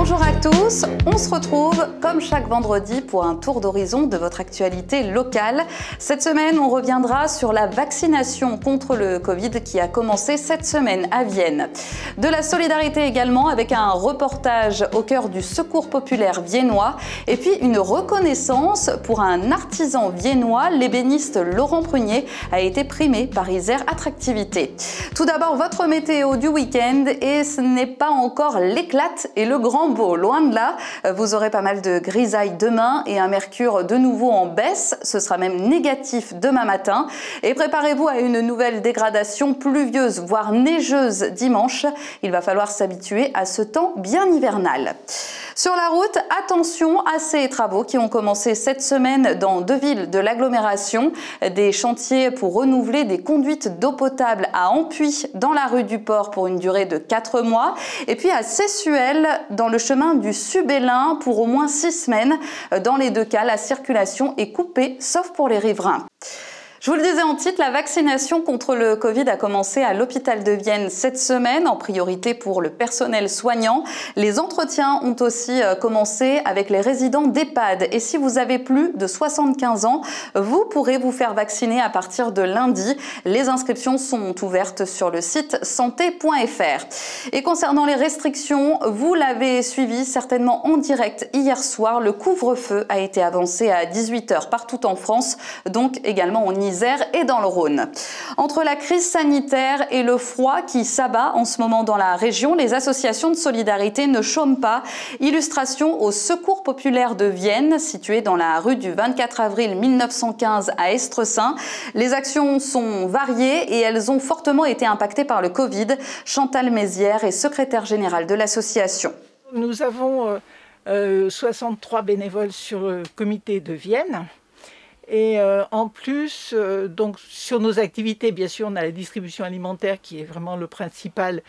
Bonjour à tous, on se retrouve comme chaque vendredi pour un tour d'horizon de votre actualité locale. Cette semaine, on reviendra sur la vaccination contre le Covid qui a commencé cette semaine à Vienne. De la solidarité également avec un reportage au cœur du secours populaire viennois et puis une reconnaissance pour un artisan viennois, l'ébéniste Laurent Prunier a été primé par Isère Attractivité. Tout d'abord, votre météo du week-end et ce n'est pas encore l'éclate et le grand beau, loin de là. Vous aurez pas mal de grisailles demain et un mercure de nouveau en baisse. Ce sera même négatif demain matin. Et préparez-vous à une nouvelle dégradation pluvieuse, voire neigeuse dimanche. Il va falloir s'habituer à ce temps bien hivernal. Sur la route, attention à ces travaux qui ont commencé cette semaine dans 2 villes de l'agglomération. Des chantiers pour renouveler des conduites d'eau potable à Ampuis dans la rue du Port pour une durée de 4 mois. Et puis à Sessuel dans le chemin du Subélin pour au moins 6 semaines. Dans les 2 cas, la circulation est coupée sauf pour les riverains. Je vous le disais en titre, la vaccination contre le Covid a commencé à l'hôpital de Vienne cette semaine, en priorité pour le personnel soignant. Les entretiens ont aussi commencé avec les résidents d'EHPAD. Et si vous avez plus de 75 ans, vous pourrez vous faire vacciner à partir de lundi. Les inscriptions sont ouvertes sur le site santé.fr. Et concernant les restrictions, vous l'avez suivi certainement en direct hier soir. Le couvre-feu a été avancé à 18 h partout en France, donc également en Isère et dans le Rhône. Entre la crise sanitaire et le froid qui s'abat en ce moment dans la région, les associations de solidarité ne chôment pas. Illustration au Secours populaire de Vienne, situé dans la rue du 24 avril 1915 à Estresin. Les actions sont variées et elles ont fortement été impactées par le Covid. Chantal Mézières est secrétaire générale de l'association. Nous avons 63 bénévoles sur le comité de Vienne. Et en plus, donc sur nos activités, bien sûr, on a la distribution alimentaire qui est vraiment le principal,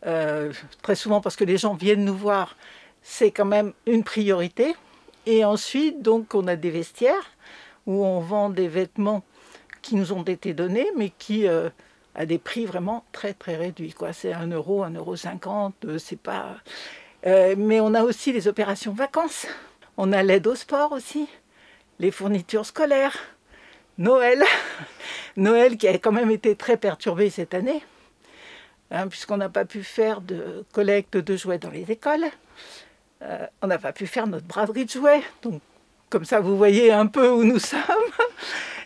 très souvent parce que les gens viennent nous voir, c'est quand même une priorité. Et ensuite, donc, on a des vestiaires où on vend des vêtements qui nous ont été donnés, mais qui à des prix vraiment très très réduits, quoi. C'est 1 euro, 1,50 €, c'est pas. Mais on a aussi les opérations vacances, on a l'aide au sport aussi. Les fournitures scolaires, Noël qui a quand même été très perturbé cette année, puisqu'on n'a pas pu faire de collecte de jouets dans les écoles, on n'a pas pu faire notre braderie de jouets, donc comme ça vous voyez un peu où nous sommes,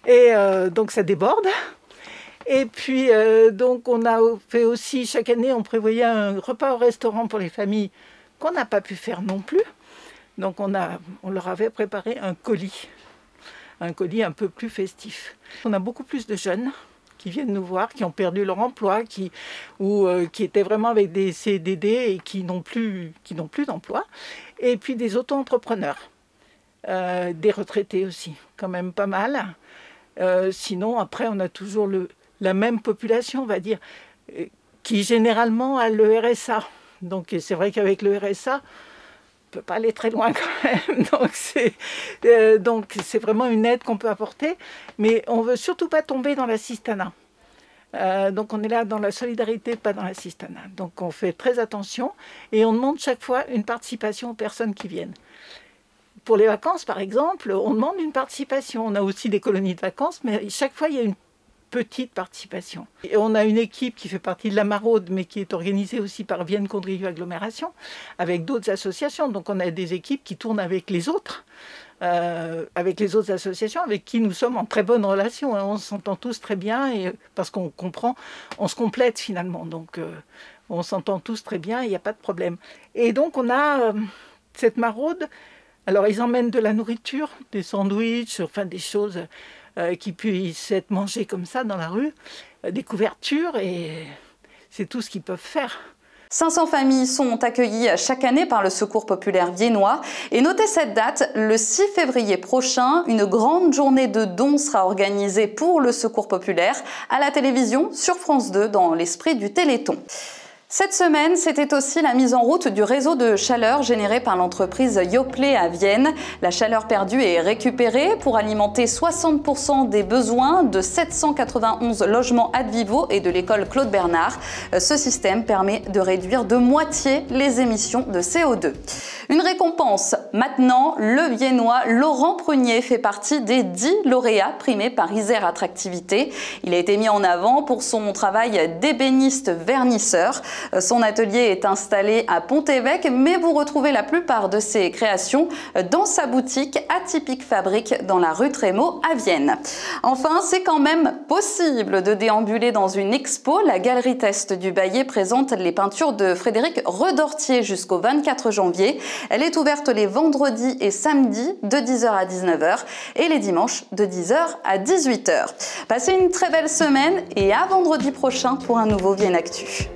et donc ça déborde. Et puis donc on a fait aussi, chaque année on prévoyait un repas au restaurant pour les familles qu'on n'a pas pu faire non plus. Donc on leur avait préparé un colis un peu plus festif. On a beaucoup plus de jeunes qui viennent nous voir, qui ont perdu leur emploi, qui étaient vraiment avec des CDD et qui n'ont plus d'emploi. Et puis des auto-entrepreneurs, des retraités aussi, quand même pas mal. Sinon, après, on a toujours la même population, on va dire, qui généralement a le RSA. Donc c'est vrai qu'avec le RSA, on ne peut pas aller très loin quand même, donc c'est vraiment une aide qu'on peut apporter, mais on ne veut surtout pas tomber dans l'assistanat. Donc on est là dans la solidarité, pas dans l'assistanat. Donc on fait très attention et on demande chaque fois une participation aux personnes qui viennent. Pour les vacances par exemple, on demande une participation. On a aussi des colonies de vacances, mais chaque fois il y a une petite participation. Et on a une équipe qui fait partie de la Maraude, mais qui est organisée aussi par Vienne Condrieu Agglomération, avec d'autres associations. Donc on a des équipes qui tournent avec les autres associations, avec qui nous sommes en très bonne relation. On s'entend tous très bien, et, parce qu'on comprend, on se complète finalement. Donc on s'entend tous très bien, il n'y a pas de problème. Et donc on a cette Maraude. Alors ils emmènent de la nourriture, des sandwichs, enfin des choses qui puissent être mangés comme ça dans la rue, des couvertures, et c'est tout ce qu'ils peuvent faire. 500 familles sont accueillies chaque année par le Secours populaire viennois. Et notez cette date, le 6 février prochain, une grande journée de dons sera organisée pour le Secours populaire à la télévision sur France 2 dans l'esprit du Téléthon. Cette semaine, c'était aussi la mise en route du réseau de chaleur généré par l'entreprise Yoplait à Vienne. La chaleur perdue est récupérée pour alimenter 60% des besoins de 791 logements Advivo et de l'école Claude Bernard. Ce système permet de réduire de moitié les émissions de CO2. Une récompense maintenant, le Viennois Laurent Prunier fait partie des 10 lauréats primés par Isère Attractivité. Il a été mis en avant pour son travail d'ébéniste vernisseur. Son atelier est installé à Pont-Évêque, mais vous retrouvez la plupart de ses créations dans sa boutique Atypique Fabrique dans la rue Trémaux à Vienne. Enfin, c'est quand même possible de déambuler dans une expo. La Galerie Test du Baillet présente les peintures de Frédéric Redortier jusqu'au 24 janvier. Elle est ouverte les vendredis et samedis de 10h à 19h et les dimanches de 10h à 18h. Passez une très belle semaine et à vendredi prochain pour un nouveau Vienne Actu.